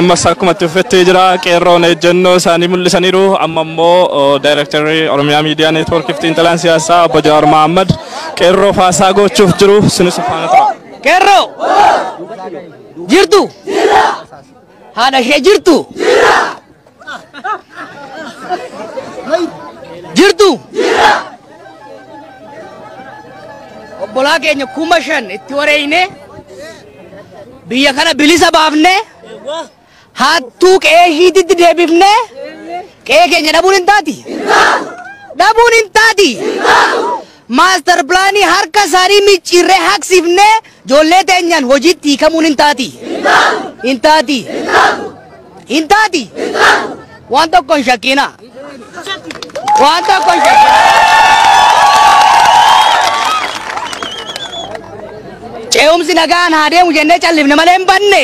مساكم تفتجرا كيرون الجنة ساني مل سانيرو أمامو دايركتوري أورميا ميديا نتورك في إنتلان سياسة بجار محمد كيرو فاساغو تشوف جرو سنو سبحانه وتعالى كيرو جرتو هذا شيء جرتو جرتو بولا كي نكومشن اتورينه بيا بليسا بافنه هاتوك هيدي دبيفنه كي ندابون انتادي ماستر بلاني هركا ساري ميچيره حق سيفنه جولة تنجان وجد تيكمون انتادي وانتو كون شاكينا Ceum sinagaan hade mujenne callifne male banne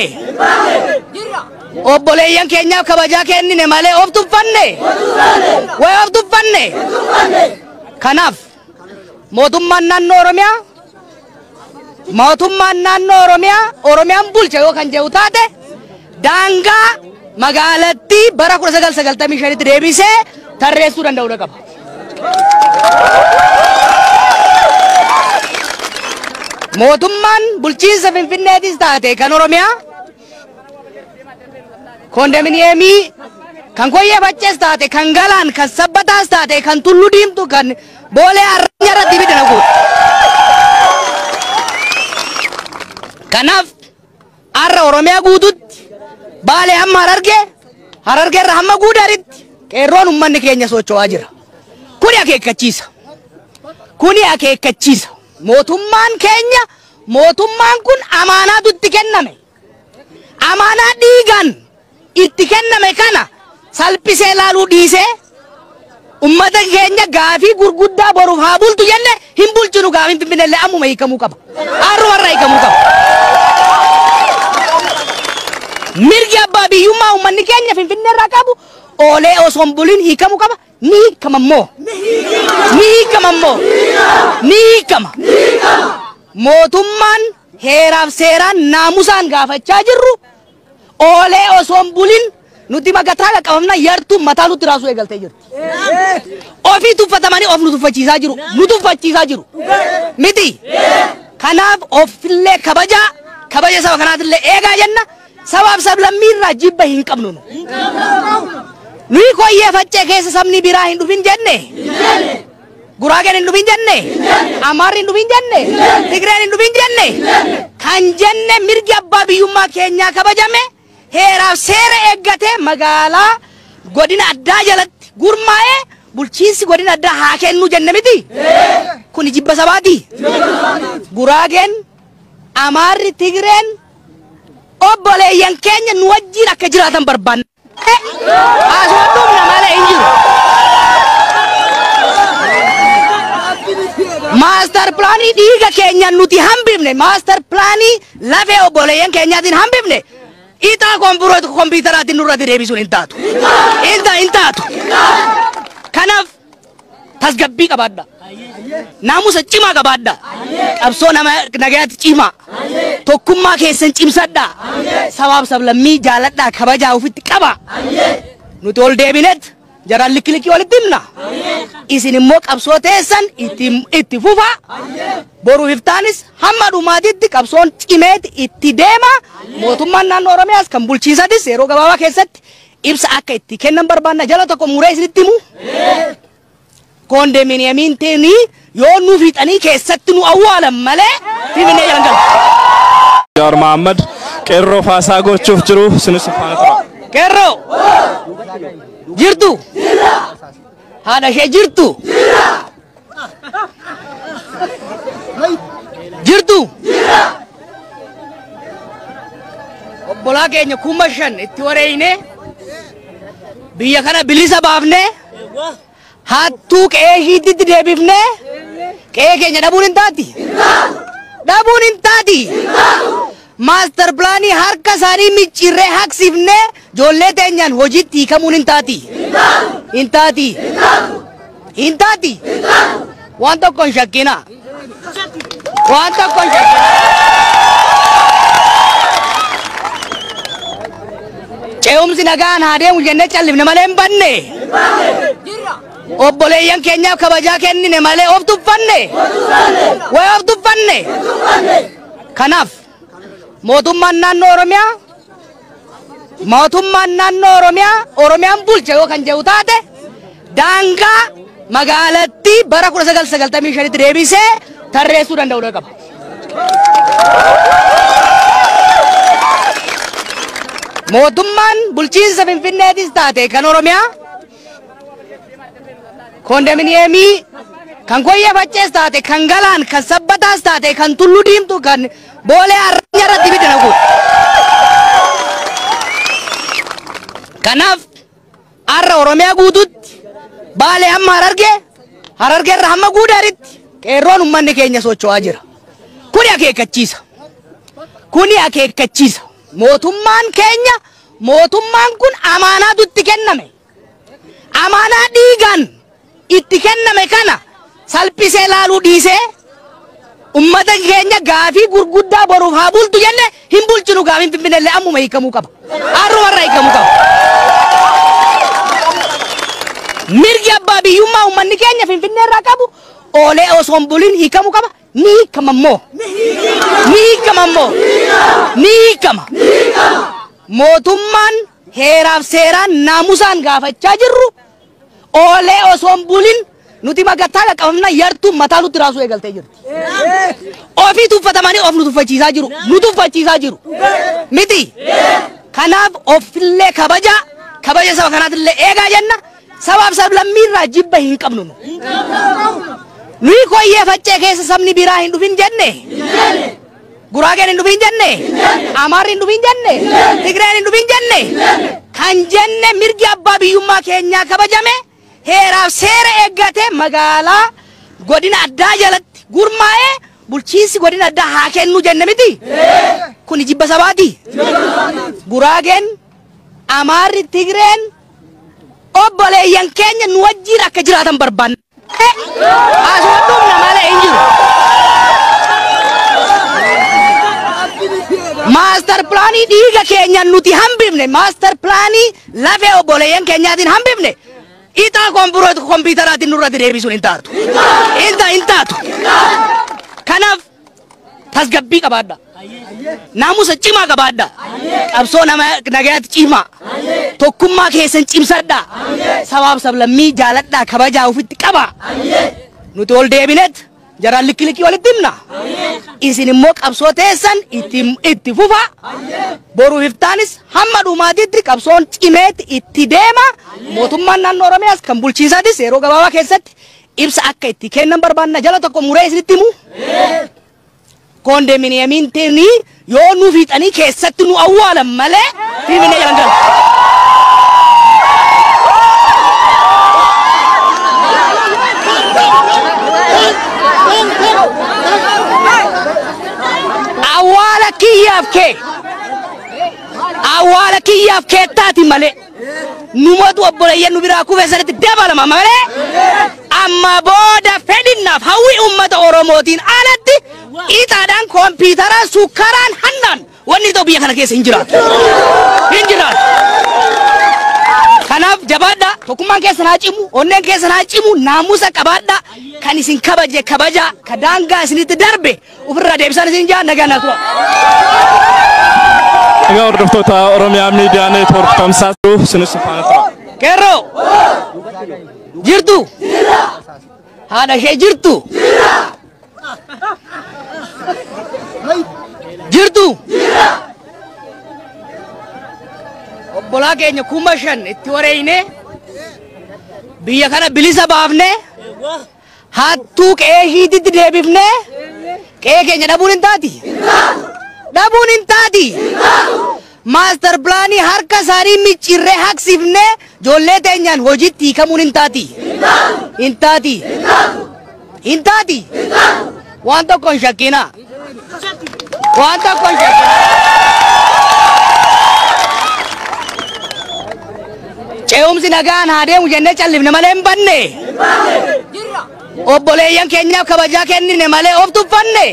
obbole yan kenya kabaja kennine male of tuffanne kanaf mootummaan naannoo Oromiyaa bulcha yoo kan jehu taate daangaa magaalattii bara 1995 deebisee tarreessuu danda'uu qaba. mootummaan bulchiinsa Finfinneetis taate kan Oromiyaa kondominiyeemii kan Koyyee Faccees taate kan Galaan kan Sabbataas taate kan Tulluu Diimtuu kan Boolee Arranya irratti bidana guutu. Kanaaf har'a Oromiyaa guututti Baalee hamma Harargee irraa hamma Guudaritti qeerroon uummanni keenya socho'aa jira. Kuni akeekkachiisa. mootummaan kun amaanaa itti kenname. Amaanaa dhiigaan itti kenname kana salphisee laaluu dhiisee ummata keenya gaafii gurguddaa boruuf haa bultu jenne hin bulchinu gaafiin Finfinnee ammuma hiikamuu qaba. Har'umarraa hiikamuu qaba. Mirgi abbaa biyyummaa uummanni keenya Finfinnee irraa qabu oolee osoo hin buliin hiikamuu qaba. Ni hiikama. Mootummaan heeraaf seeraan naamusaan gaafachaa jirru oolee osoo hin bulin nuti magataa qaqqabamna yartuu mataa nutti raasuu eegaltee jirti. Ofii tuffatamanii of nu tuffachiisaa jiru. Miti. Kanaaf ofillee kabaja saba kanaatillee eegaa jenna. Sabaaf sablammiirraa jibba hin qabnu. Nuyi Koyyee Faccee keessa sabni biraa hin dhufin jenne. Guraageen hin dhufin jenne. Amaarri hin dhufin jenne. Tigreen hin dhufin jenne. Kan jenne mirgi abbaa biyyummaa keenyaa kabajame heeraaf seera eeggatee magaalaa godina addaa jalatti gurmaa'ee bulchiinsi godina addaa haa kennu jenne miti. Kuni jibba sabaati. Guraageen, Amaarri, Tigreen obboleeyyan keenya nu wajjin akka jiraatan barbaanna. Asootuun namalee hin jiru. Master plaanii dhiiga keenya nuti hambifne. Master plaanii lafee obboleeyyan keenyaatiin hambifne. Itaa kompiitaraatiin nurratti deebisuun hin taatu. Kanaaf tasgabbii qabaadha. Naamusa cimaa qabaadha. Qabsoo nagayaatti cimaa. Tokkummaa keessan cimsadha. Sabaaf sablammii jaaladhaa kabajaa ofitti qaba. Nuti ol deebinet jaraan likki walitti himna. Isin immoo qabsoo teessan itti fufa. Boru iftaanis hamma dhumaatitti qabsoon cimeeti itti deema. Mootummaan naannoo Oromiyaas kan bulchiinsatis yeroo gabaabaa keessatti ibsa akka itti kennan barbaanna. Jala tokko muree isinitti himu. Kondominiyeemiin teenii yoo nu fixanii keessatti nu awwaalan malee Finfinnee jalan galu. Jawaar Mohaammed qeerroo faasaa gochuuf jiru sinu subhaana ta'ala. Qeerroo jirtu haadha ishee jirtu obbolaa keenya 5,000 itti wareeyne biyya kana bilisa baafne hattuu qe'ee hiiditti deebifne qe'ee keenya dhabuun hin taati. Master plaanii harka isaanii micciirree haqsiifne joollee teenyaan hojiitti hiikamuun hin taati. Waan tokko hin shakkina. ce'umsi nagaan haa deemu jennee callifne malee hin banne. Obboleeyyan keenyaaf kabajaa kennine malee of tuffanne. Way of tuffanne. Kanaaf mootummaan naannoo Oromiyaa Oromiyaan bulcha yoo kan jedhu taate daangaa magaalattii bara 1995 deebisee tarreessuu danda'uu qaba. Mootummaan bulchiinsa Finfinneetis taate kan Oromiyaa kondominiyeemii kan Koyyee Faccees taate kan Galaan kan Sabbataas taate kan Tulluu Diimtuu kan Boolee Arranya irratti bidana guutu. Kanaaf har'a Oromiyaa guututti Baalee hamma Harargee irraa hamma Guudaaritti qeerroon uummanni keenya socho'aa jira. Kuni akeekkachiisa. Mootummaan kun amaanaatu itti kenname. Amaanaa dhiigaan itti kenname kana salphisee laaluu dhiisee ummata keenya gaafii gurguddaa boruuf haa bultu jenne hin bulchinu gaafiin Finfinneellee ammuma hiikamuu qaba. Har'umarraa hiikamuu qaba. Mirgi abbaa biyyummaa uummanni keenya Finfinneerraa qabu oolee osoo hin bulin hiikamuu qaba. Ni hiikama. Mootummaan heeraaf seeraan naamusaan gaafachaa jirru oolee osoo hin bulin nuti magattaa qaqqabamna yartuun mataa nutti raasuu eegaltee jirti. Ofii tuffatamanii of nu tuffachiisaa jiru. Miti. Kanaaf ofillee kabaja saba kanaatillee eegaa jenna. Sabaaf sablammiirraa jibba hin qabnu. Nuyi Koyyee Faccee keessa sabni biraa hin dhufin jenne. Guraageen hin dhufin jenne. Amaarri hin dhufin jenne. Tigreen hin dhufin jenne. Kan jenne mirgi abbaa biyyummaa keenyaa kabajame heeraaf seera eeggate magaalaa godina addaa jalatti gurmaa'ee bulchiinsi godina addaa haa kennu jenne miti. Kuni jibba sabaati. Guraageen, Amaarri, Tigreen obboleeyyan keenya nu wajjin akka jiraatan barbaanna. Asooddumna malee hin jiru. Master plaanii dhiiga keenya nuti hambifne. Master plaanii lafee obboleeyyan keenyaatiin hambifne. Itaa kompiitaraatiin nurratti deebisuun hin taatu. Kanaaf tasgabbii qabaadha. Naamusa cimaa qabaadha. Qabsoo nagayaatti cimaa. Tokkummaa keessan cimsadha. Sabaaf sablammii jaaladhaa kabajaa ofitti qaba. Nuti ol deebinet jaraan likki walitti himna. Isin immoo qabsoo teessan itti fufa. Boruuf iftaanis hamma dhumaatiitti qabsoon cimeetti itti deema. Mootummaan naannoo Oromiyaas kan bulchiinsaatis yeroo gabaabaa keessatti ibsa akka itti kennan barbaanna. Jala tokko muree isinitti himu. Kondominiyeemiin teenii yoo nu fiixanii keessatti nu awwaalan malee Finfinnee jalan galu. Awwaala kiyyaaf keettaati malee numatu obboleeyyan nu biraa kufee sanitti dabalama malee amma booda fedhinnaaf hawwi uummata Oromootiin alatti ixaadhaan kompiitaraan sukkaraan hannaan wanni ta'u biyya kana keessa hin jiraatu. Kanaaf jabaadha. Tokkummaan keessan haa cimu, onneen keessan haa cimu, naamusa qabaadha. Kan isin kabaja ka daangaa isinitti darbe ofirraa deebisaan isin jaa nagaa naa tura. Egaa hordoftoota Oromiyaa Miidiyaa Neetwoork tamsaasuu sinis faana tura. Qeerroo jirtu haadha ishee jirtu obbolaa keenya 5,000 itti wareeyne biyya kana bilisa baafne hattuu qe'ee hiititti deebifne qe'ee keenya dhabuun hin taati. Master plaanii harka isaanii micciirree haqsifne ijoollee teenyaan hojiitti hiikamuun hin taati. Waan tokko hin shakkina. Ce'umsi nagaan haa deemu jennee callifne malee hin banne. Obboleeyyan keenyaaf kabajaa kennine malee of tuffanne.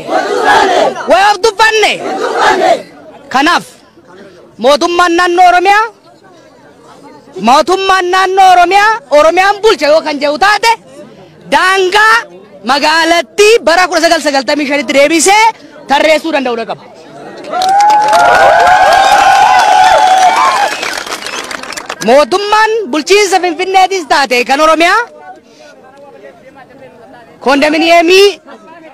Kanaaf mootummaan naannoo Oromiyaa mootummaan naannoo Oromiyaan bulcha yoo kan jedhu taate daangaa magaalattii bara 1995tti deebisee tarreessuu danda'uu qaba. Mootummaan bulchiinsa Finfinneetis taate kan Oromiyaa kondominiyeemii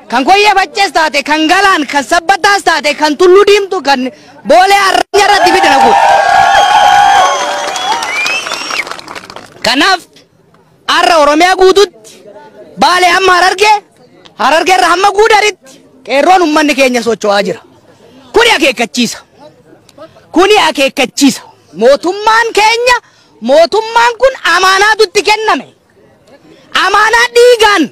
kan Koyyee Faccees taate kan Galaan kan Sabbataas taate kan Tulluu Diimtuu kan Boolee Arranya irratti fidana kun. Kanaaf har'a Oromiyaa guututti Baalee hamma Harargee irraa hamma Guudaritti qeerroon uummanni keenya socho'aa jira. Kuni akeekkachiisa. Mootummaan keenya mootummaan kun amaanaatu itti kenname. Amaanaa dhiigaan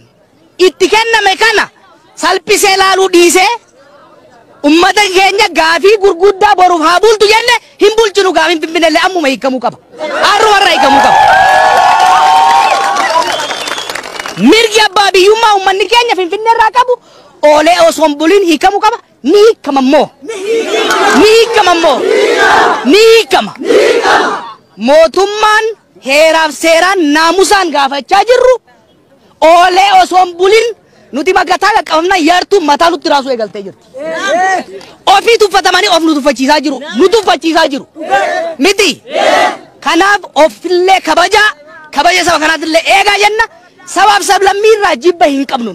itti kenname kana salphisee ilaaluu dhiisee ummata keenya gaafii gurguddaa boruuf haa bultu jenne hin bulchinu gaafiin Finfinnee ammuma hiikamuu qaba. Har'umarraa hiikamuu qaba. Mirgi abbaa biyyummaa uummanni keenya Finfinnee irraa qabu oolee osoo hin buliin hiikamuu qaba. Ni hiikama. Mootummaan heeraaf seeraan naamusaan gaafachaa jirru oolee osoo hin buliin nuti magataa qaqqabamna yartuu mataa nutti raasuu eegaltee jirti. Ofii tuffatamanii of nu tuffachiisaa jiru. Miti. Kanaaf ofillee kabaja saba kanaatillee eegaa jenna. Sabaaf sablammii irraa jibba hin qabnu.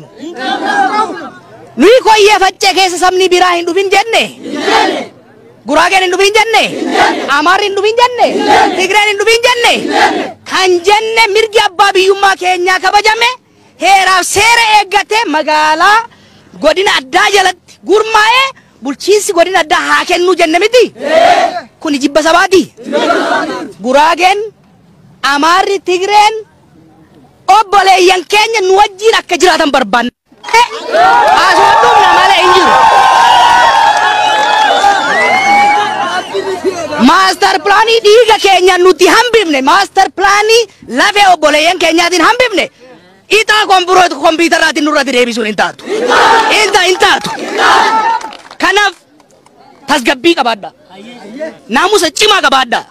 Nuyi Koyyee Faccee keessa sabni biraa hin dhufin jenne. Guraageen hin dhufin jenne. Amaarri hin dhufin jenne. Tigreen hin dhufin jenne. Kan jenne mirgi abbaa biyyummaa keenyaa kabajame heeraaf seera eeggatee magaalaa godina addaa jalatti gurmaa'ee bulchiinsi godina addaa haa kennuu jenne miti. Kuni jibba sabaati. Guraageen, Amaarri, Tigreen obboleeyyan keenya nu wajjin akka jiraatan barbaanna. Asootuun malee hin jiru. Master plaanii dhiiga keenya nuti hambifne, master plaanii lafee obboleeyyan keenyaatiin hambifne. Itaa kompiitaraatiin nurratti deebisuun hin taatu. Hin taatu. Kanaaf tasgabbii qabaadha. Naamusa cimaa qabaadha.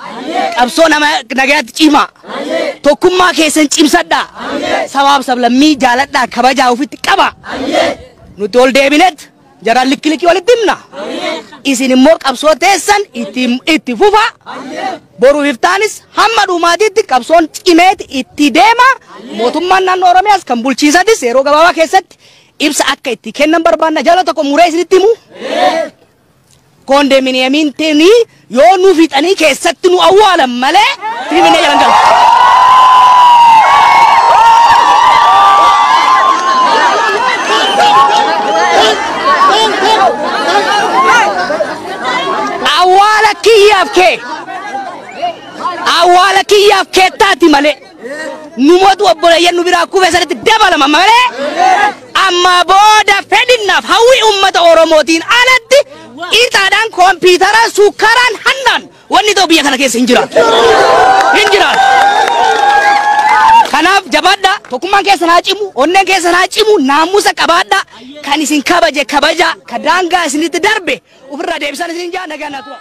Qabsoo nagayaatti cimaa. Tokkummaa keessan cimsadha. Sabaaf sablammii jaaladha kabajaa ofitti qaba. Nuti ol deebinet jaraan likki walitti himna. Isin immoo qabsoo teessan itti fufa. Boruuf iftaanis hamma dhumaatiitti qabsoon cimeeti itti deema. Mootummaan naannoo Oromiyaas kan bulchiinsatis yeroo gabaabaa keessatti ibsa akka itti kennan barbaanna. Jala tokko muree isinitti himu. Kondominiyeemiin tini yoo nu fixanii keessatti nu awwaalan malee Finfinnee jalan galu. Awwaala kiyyaaf keettaati malee numatu obboleeyyan nu biraa kufee sanitti dabalama malee amma booda fedhinnaaf hawwii uummata Oromootiin alatti ixaadhaan kompiitara sukkaraan hannaan wanni ta'u biyya kana keessa hin jiraatu. Kanaaf jabaadha tokkummaan keessan haa cimu onneen keessan haa cimu naamusa qabaadha kan isin kabaja ka daangaa isinitti darbe ofirraa deebisan isin jaa nagaa naa tura.